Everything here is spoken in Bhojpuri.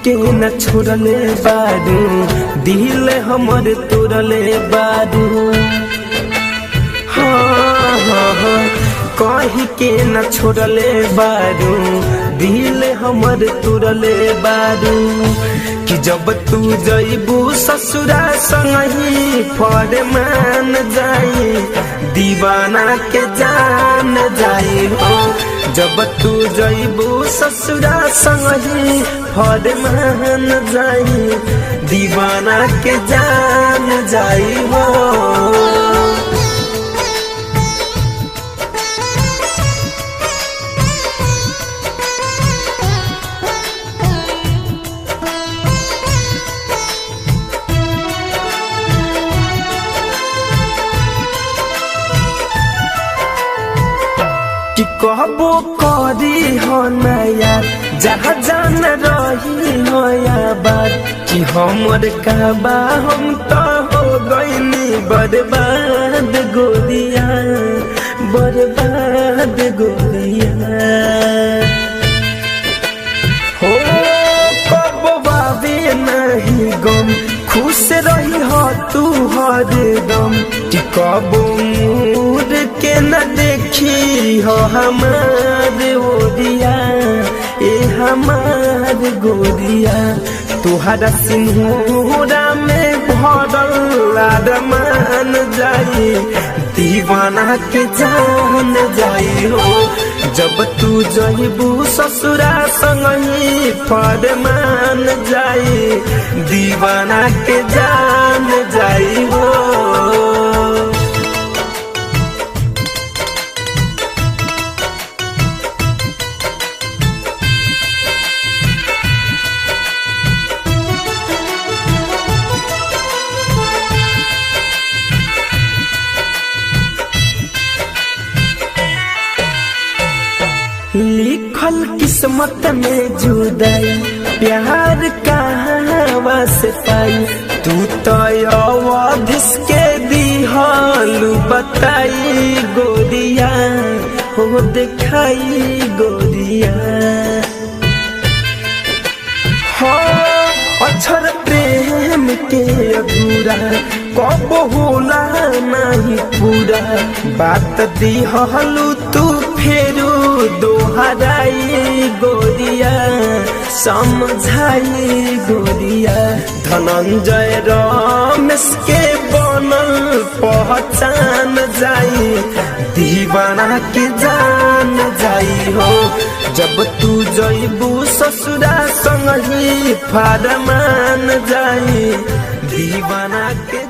के न छोड़ले बारू दिल हमर तोड़ले बारू। हाँ हाँ हाँ कही के न छोड़ले बारू दिल हमर तोड़ले बारू। कि जब तू जइबू ससुरा संगही फरमान जाई दीवाना के जान जाई हो। जब तू जइबू ससुरा संगही फरमान जाई दीवाना के जान जाई हो। कि कहबो करी हो नया जहाँ जान रही हो या बात। कि हमर काबा हम तो हो गईनी बर्बाद गोरिया बर्बाद गोरिया। हो कब बाबे नहीं गम खुश रही हो तू हरदम। कि कब मूड के न देखी हो हमार ओरिया ए हमार गोरिया। तुहरा सिंहरा में भरल आदमान जाई दीवाना के जान जाई हो। जब तू जइबू ससुरा संगही फरमान जाई दीवाना के जान जाई हो। लिखल किस्मत में जुदाई प्यार कहाँ से पाई। तू तो अवधिस के दिहालू बताई गोरिया हो दिखाई गोरिया। हो अक्षर प्रेम के अधूरा कब होला नहीं पूरा। बात दिहलू तू फेरू दोहराई गोरिया समझाई गोरिया। धनंजय रमेश के बनल पहचान जाई दीवाना के जान जाई हो। जब तू जइबू ससुरा संगही फरमान जाई दीवाना के